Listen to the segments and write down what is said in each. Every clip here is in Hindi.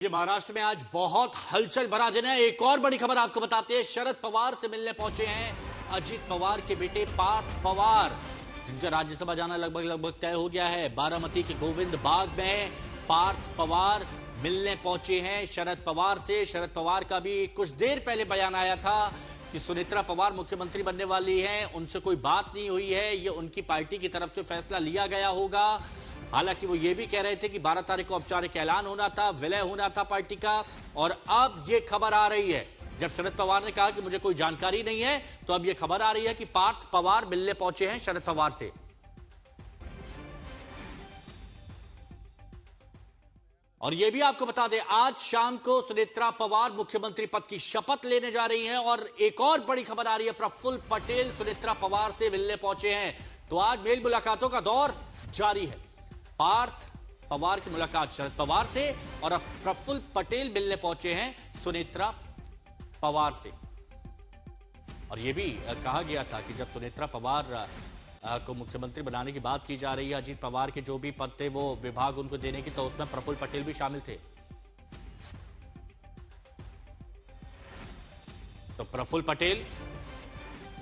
ये महाराष्ट्र में आज बहुत हलचल भरा दिन है। एक और बड़ी खबर आपको बताते हैं। शरद पवार से मिलने पहुंचे हैं अजीत पवार के बेटे पार्थ पवार, जिनका राज्यसभा जाना लगभग तय हो गया है। बारामती के गोविंद बाग में पार्थ पवार मिलने पहुंचे हैं शरद पवार से। शरद पवार का भी कुछ देर पहले बयान आया था कि सुनेत्रा पवार मुख्यमंत्री बनने वाली हैं, उनसे कोई बात नहीं हुई है, ये उनकी पार्टी की तरफ से फैसला लिया गया होगा। हालांकि वो ये भी कह रहे थे कि 12 तारीख को औपचारिक ऐलान होना था, विलय होना था पार्टी का। और अब ये खबर आ रही है, जब शरद पवार ने कहा कि मुझे कोई जानकारी नहीं है, तो अब ये खबर आ रही है कि पार्थ पवार मिलने पहुंचे हैं शरद पवार से। और यह भी आपको बता दें, आज शाम को सुनेत्रा पवार मुख्यमंत्री पद की शपथ लेने जा रही हैं। और एक और बड़ी खबर आ रही है, प्रफुल्ल पटेल सुनेत्रा पवार से मिलने पहुंचे हैं। तो आज मेल मुलाकातों का दौर जारी है। पार्थ पवार की मुलाकात शरद पवार से और अब प्रफुल्ल पटेल मिलने पहुंचे हैं सुनेत्रा पवार से। और यह भी कहा गया था कि जब सुनेत्रा पवार को मुख्यमंत्री बनाने की बात की जा रही है, अजीत पवार के जो भी पद थे वो विभाग उनको देने की, तो उसमें प्रफुल्ल पटेल भी शामिल थे। तो प्रफुल्ल पटेल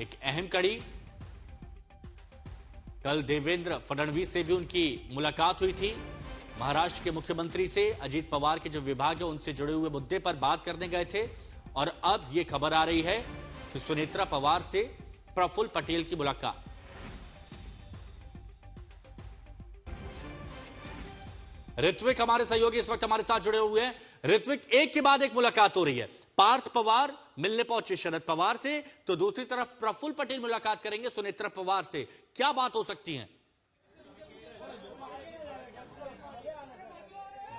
एक अहम कड़ी। कल देवेंद्र फडणवीस से भी उनकी मुलाकात हुई थी। महाराष्ट्र के मुख्यमंत्री से अजीत पवार के जो विभाग है उनसे जुड़े हुए मुद्दे पर बात करने गए थे। और अब यह खबर आ रही है कि सुनेत्रा पवार से प्रफुल्ल पटेल की मुलाकात। ऋत्विक हमारे सहयोगी इस वक्त हमारे साथ जुड़े हुए हैं। ऋत्विक, एक के बाद एक मुलाकात हो रही है। पार्थ पवार मिलने पहुंचे शरद पवार से, तो दूसरी तरफ प्रफुल्ल पटेल मुलाकात करेंगे सुनेत्रा पवार से। क्या बात हो सकती है?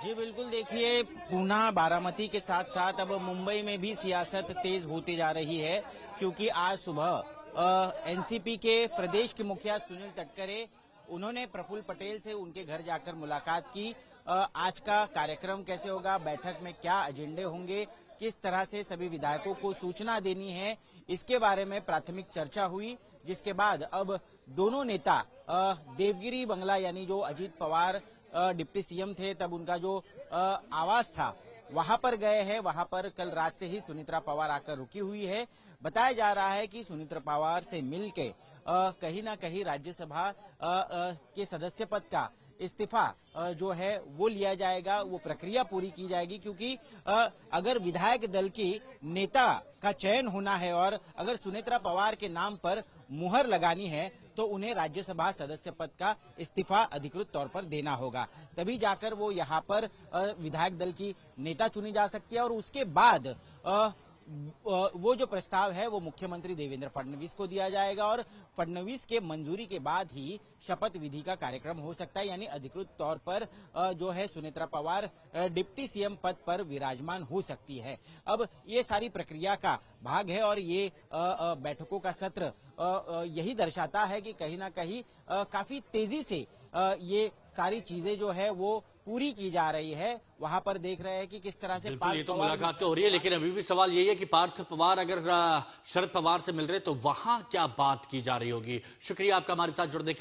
जी बिल्कुल, देखिए पूना बारामती के साथ साथ अब मुंबई में भी सियासत तेज होती जा रही है, क्योंकि आज सुबह एनसीपी के प्रदेश के मुखिया सुनील तटकरे उन्होंने प्रफुल्ल पटेल से उनके घर जाकर मुलाकात की। आज का कार्यक्रम कैसे होगा, बैठक में क्या एजेंडे होंगे, किस तरह से सभी विधायकों को सूचना देनी है, इसके बारे में प्राथमिक चर्चा हुई। जिसके बाद अब दोनों नेता देवगिरी बंगला, यानी जो अजीत पवार डिप्टी सीएम थे तब उनका जो आवास था वहां पर गए हैं। वहां पर कल रात से ही सुनेत्रा पवार आकर रुकी हुई है। बताया जा रहा है कि सुनेत्रा पवार से मिलके कहीं ना कहीं राज्यसभा के सदस्य पद का इस्तीफा जो है वो लिया जाएगा, वो प्रक्रिया पूरी की जाएगी। क्योंकि अगर विधायक दल की नेता का चयन होना है और अगर सुनेत्रा पवार के नाम पर मुहर लगानी है, तो उन्हें राज्यसभा सदस्य पद का इस्तीफा अधिकृत तौर पर देना होगा। तभी जाकर वो यहाँ पर विधायक दल की नेता चुनी जा सकती है। और उसके बाद वो जो प्रस्ताव है वो मुख्यमंत्री देवेंद्र फडणवीस को दिया जाएगा और फडणवीस के मंजूरी के बाद ही शपथ विधि का कार्यक्रम हो सकता है। यानी अधिकृत तौर पर जो है सुनेत्रा पवार डिप्टी सीएम पद पर विराजमान हो सकती है। अब ये सारी प्रक्रिया का भाग है और ये बैठकों का सत्र यही दर्शाता है कि कहीं ना कहीं काफी तेजी से ये सारी चीजें जो है वो पूरी की जा रही है। वहां पर देख रहे हैं कि किस तरह से ये तो मुलाकातें हो रही है, लेकिन अभी भी सवाल यही है कि पार्थ पवार अगर शरद पवार से मिल रहे तो वहां क्या बात की जा रही होगी। शुक्रिया आपका हमारे साथ जुड़ने के लिए।